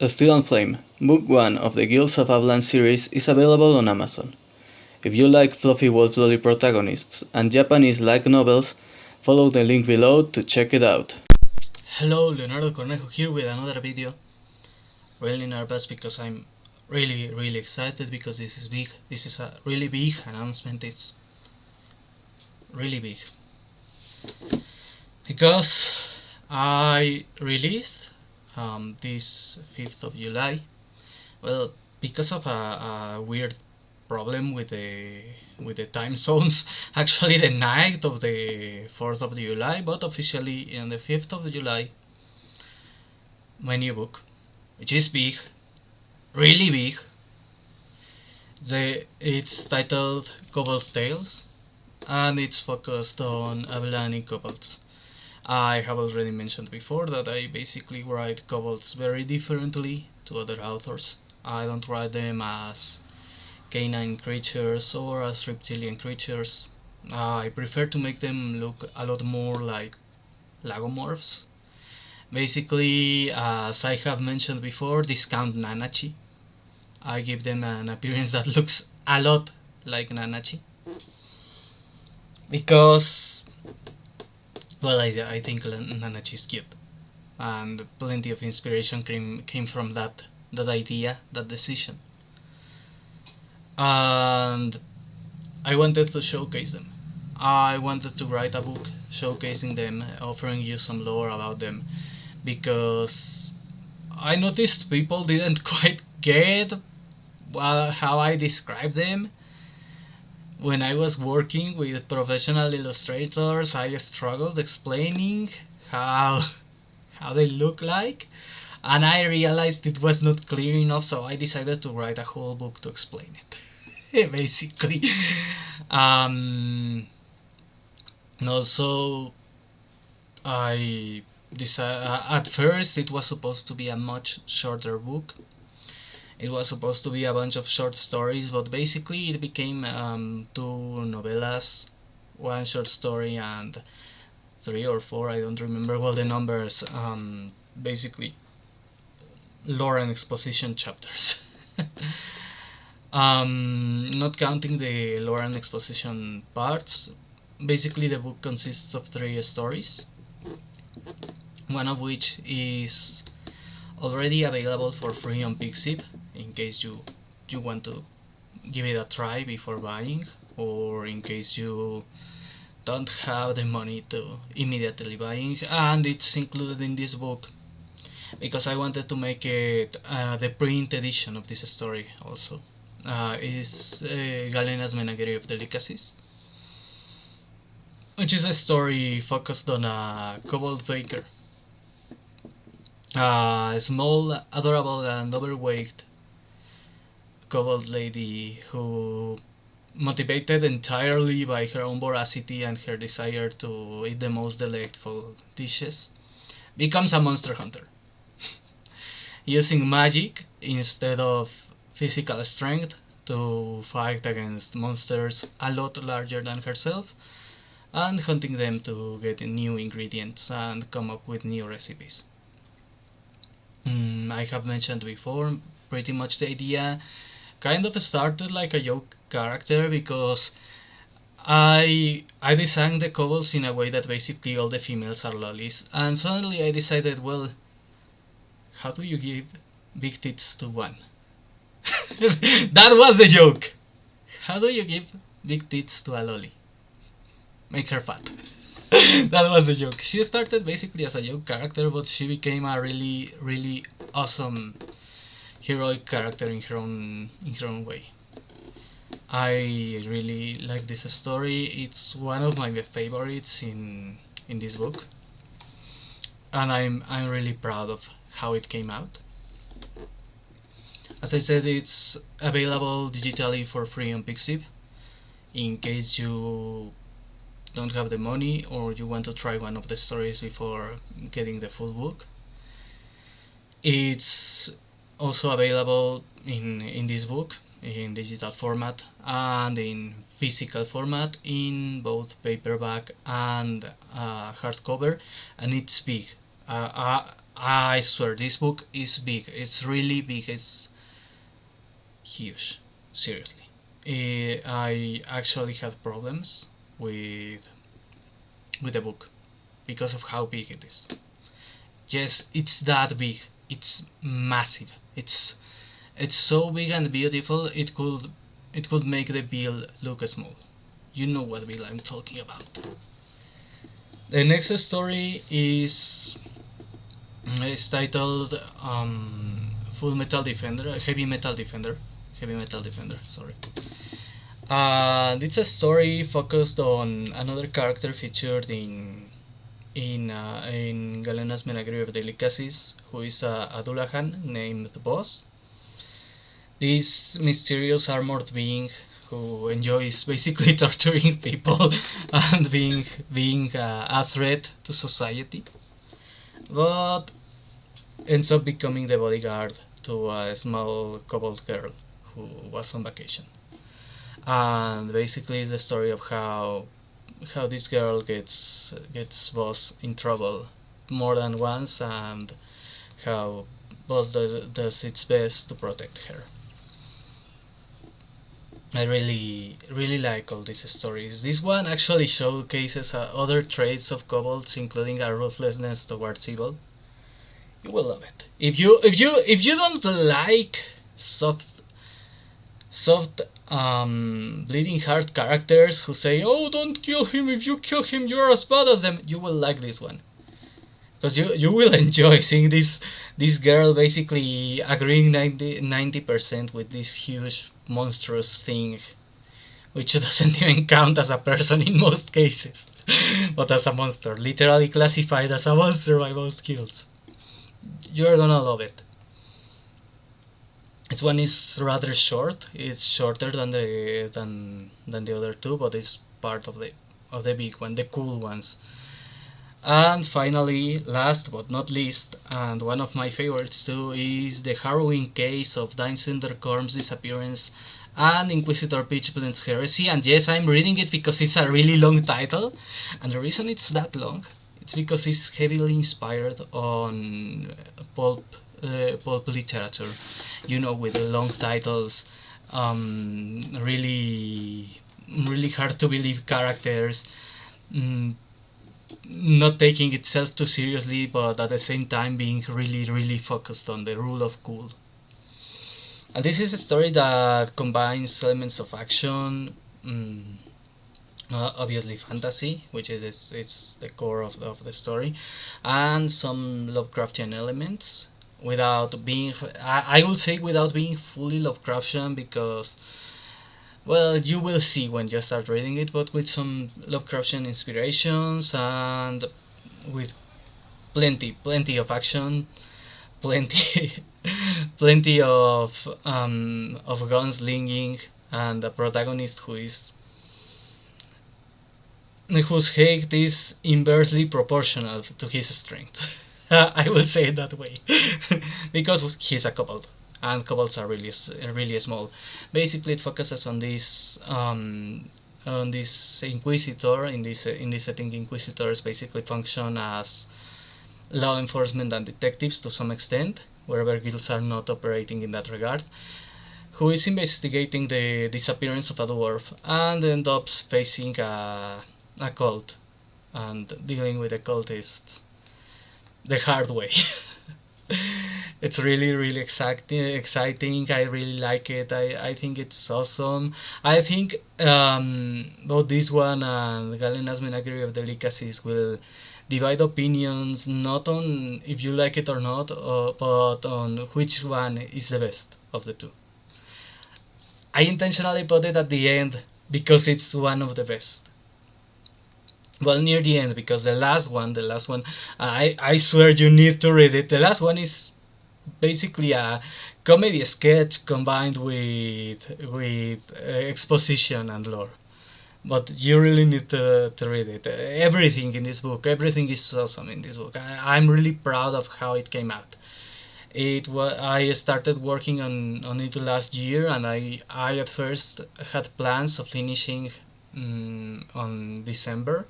Steel and Flame, Book 1 of the Guilds of Avlaan series is available on Amazon. If you like fluffy wolf lolly protagonists and Japanese light novels, follow the link below to check it out. Hello, Leonardo Cornejo here with another video. Really nervous because I'm really excited because this is big. This is a really big announcement. It's really big. Because I released this 5th of July. Well, because of a weird problem with the time zones. Actually, the night of the 4th of July, but officially on the 5th of July, my new book, which is big, really big. It's titled Kobold Tales, and it's focused on Avlaan and kobolds. I have already mentioned before that I basically write kobolds very differently to other authors. I don't write them as canine creatures or as reptilian creatures. I prefer to make them look a lot more like lagomorphs. Basically, as I have mentioned before, discount Nanachi. I give them an appearance that looks a lot like Nanachi. Because, well, I think Nanachi is cute. And plenty of inspiration came from that idea, that decision. And I wanted to showcase them. I wanted to write a book showcasing them, offering you some lore about them, because I noticed people didn't quite get how I describe them. When I was working with professional illustrators, I struggled explaining how they look like, and I realized it was not clear enough, so I decided to write a whole book to explain it. Basically. Also, I decided at first it was supposed to be a much shorter book. It was supposed to be a bunch of short stories, but basically it became 2 novellas, 1 short story, and 3 or 4, I don't remember well the numbers, basically lore and exposition chapters. Not counting the lore and exposition parts, basically the book consists of 3 stories, one of which is already available for free on Pixiv, in case you want to give it a try before buying, or in case you don't have the money to immediately buying, and it's included in this book because I wanted to make it the print edition of this story also. It is Galena's Menagerie of Delicacies, which is a story focused on a kobold baker, a small, adorable and overweight kobold lady who, motivated entirely by her own voracity and her desire to eat the most delightful dishes, becomes a monster hunter, using magic instead of physical strength to fight against monsters a lot larger than herself, and hunting them to get new ingredients and come up with new recipes. I have mentioned before, pretty much the idea kind of started like a joke character because I designed the kobolds in a way that basically all the females are lollies, and suddenly I decided, well, how do you give big tits to one? That was the joke! How do you give big tits to a lolly? Make her fat. That was the joke. She started basically as a joke character, but she became a really awesome heroic character in her own way. I really like this story. It's one of my favorites in this book, and I'm really proud of how it came out. As I said, it's available digitally for free on Pixiv, in case you don't have the money or you want to try one of the stories before getting the full book. It's also available in this book in digital format and in physical format, in both paperback and hardcover, and it's big. I swear, this book is big. It's really big. It's huge. Seriously. I actually had problems with the book because of how big it is. Yes, it's that big. It's massive. It's so big and beautiful. It could make the bill look small. You know what bill I'm talking about. The next story is titled Full Metal Defender, Heavy Metal Defender. Sorry. It's a story focused on another character featured in Galena's Menagerie of Delicacies, who is a Dullahan named Boss. This mysterious armored being who enjoys basically torturing people and being a threat to society, but ends up becoming the bodyguard to a small kobold girl who was on vacation. And basically, it's the story of how this girl gets Boss in trouble more than once, and how Boss does its best to protect her. I really like all these stories. This one actually showcases other traits of kobolds, including a ruthlessness towards evil. You will love it. If you don't like soft bleeding heart characters who say, "Oh, don't kill him. If you kill him, you're as bad as them," you will like this one, because you will enjoy seeing this girl basically agreeing 90% with this huge monstrous thing, which doesn't even count as a person in most cases, but as a monster, literally classified as a monster by most guilds. You're gonna love it. This one is rather short. It's shorter than the other two, but it's part of the big one, the cool ones. And finally, last but not least, and one of my favorites too, is the harrowing case of Dain Sundercorm's disappearance and Inquisitor Pitchblend's heresy. And yes, I'm reading it because it's a really long title, and the reason it's that long, it's because it's heavily inspired on pulp literature. You know, with the long titles, really hard to believe characters. Not taking itself too seriously, but at the same time being really focused on the rule of cool. And this is a story that combines elements of action, obviously fantasy, which is it's the core of the story, and some Lovecraftian elements, without being, I will say, without being fully Lovecraftian, because, well, you will see when you start reading it, but with some Lovecraftian inspirations and with plenty of action, plenty plenty of gunslinging, and a protagonist whose hate is inversely proportional to his strength. I will say it that way, because he's a kobold, and kobolds are really small. Basically, it focuses on this inquisitor. In this setting, inquisitors basically function as law enforcement and detectives to some extent, wherever guilds are not operating in that regard, who is investigating the disappearance of a dwarf and ends up facing a cult and dealing with the cultists the hard way. It's really exciting. I really like it. I think it's awesome. I think both this one and Galena's Menagerie of Delicacies will divide opinions, not on if you like it or not, but on which one is the best of the two. I intentionally put it at the end because it's one of the best. Well, near the end, because the last one, I swear you need to read it. The last one is basically a comedy sketch combined with exposition and lore. But you really need to read it. Everything in this book, everything is awesome in this book. I'm really proud of how it came out. I started working on it last year, and I at first had plans of finishing on December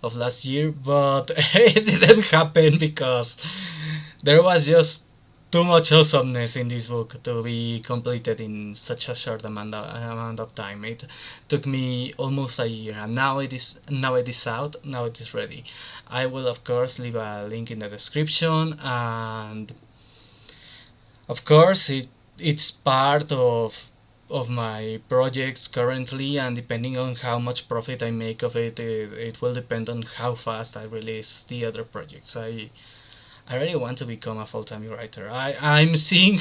of last year, but it didn't happen because there was just too much awesomeness in this book to be completed in such a short amount of time. It took me almost a year, and now it is out. Now it is ready. I will of course leave a link in the description, and of course it's part of my projects currently, and depending on how much profit I make of it, it will depend on how fast I release the other projects. I really want to become a full-time writer. I'm seeing,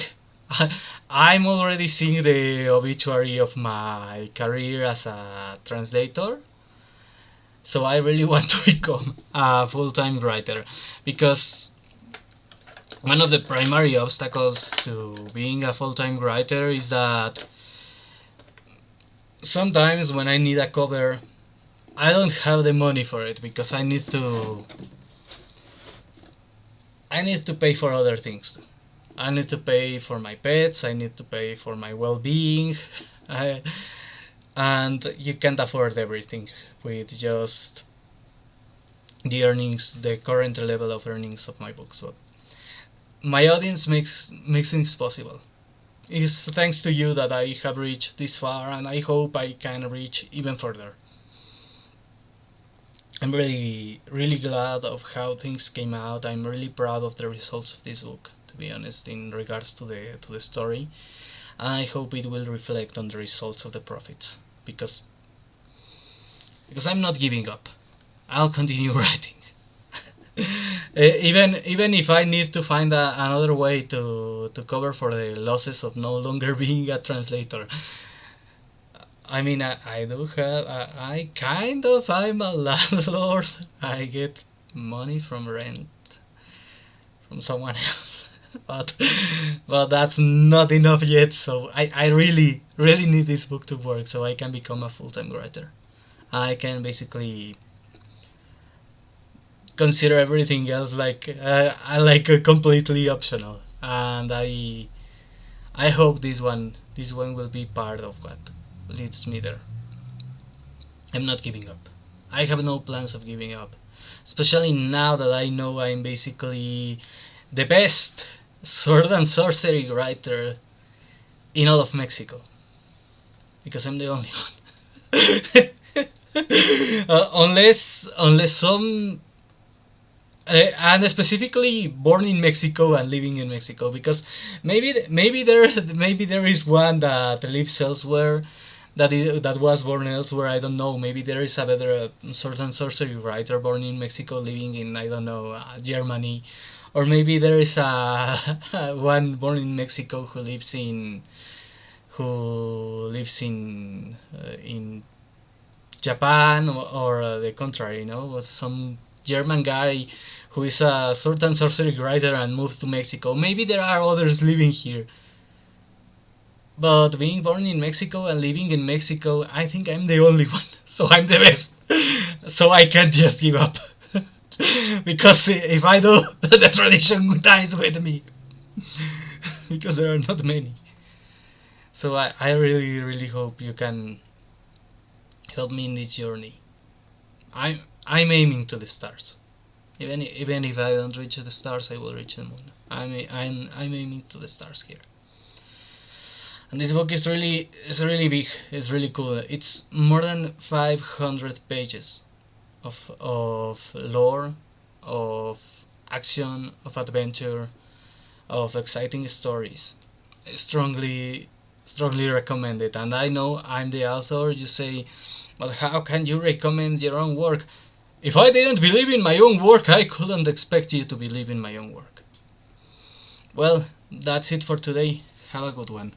I'm already seeing the obituary of my career as a translator. So I really want to become a full-time writer, because one of the primary obstacles to being a full-time writer is that sometimes when I need a cover, I don't have the money for it, because I need to pay for other things. I need to pay for my pets, I need to pay for my well-being, and you can't afford everything with just the earnings, the current level of earnings of my book. So my audience makes things possible. It's thanks to you that I have reached this far, and I hope I can reach even further. I'm really glad of how things came out. I'm really proud of the results of this book, to be honest, in regards to the story. And I hope it will reflect on the results of the profits, because I'm not giving up. I'll continue writing. Even if I need to find another way to cover for the losses of no longer being a translator. I mean, I do have, I'm a landlord. I get money from rent from someone else. but that's not enough yet, so I really need this book to work so I can become a full-time writer. I can basically consider everything else like completely optional, and I hope this one will be part of what leads me there. I'm not giving up. I have no plans of giving up, especially now that I know I'm basically the best sword and sorcery writer in all of Mexico, because I'm the only one. Unless some and specifically born in Mexico and living in Mexico, because maybe there is one that lives elsewhere, that was born elsewhere. I don't know. Maybe there is a better sword and sorcery writer born in Mexico living in, I don't know, Germany, or maybe there is a one born in Mexico who lives in in Japan, or the contrary, you know, some German guy who is a sword and sorcery writer and moved to Mexico. Maybe there are others living here. But being born in Mexico and living in Mexico, I think I'm the only one. So I'm the best. So I can't just give up. Because if I do, the tradition dies with me. Because there are not many. So I really hope you can help me in this journey. I'm aiming to the stars. Even if I don't reach the stars, I will reach the moon. I'm aiming to the stars here. And this book is really big. It's really cool. It's more than 500 pages of lore, of action, of adventure, of exciting stories. Strongly recommend it. And I know I'm the author. You say, but how can you recommend your own work? If I didn't believe in my own work, I couldn't expect you to believe in my own work. Well, that's it for today. Have a good one.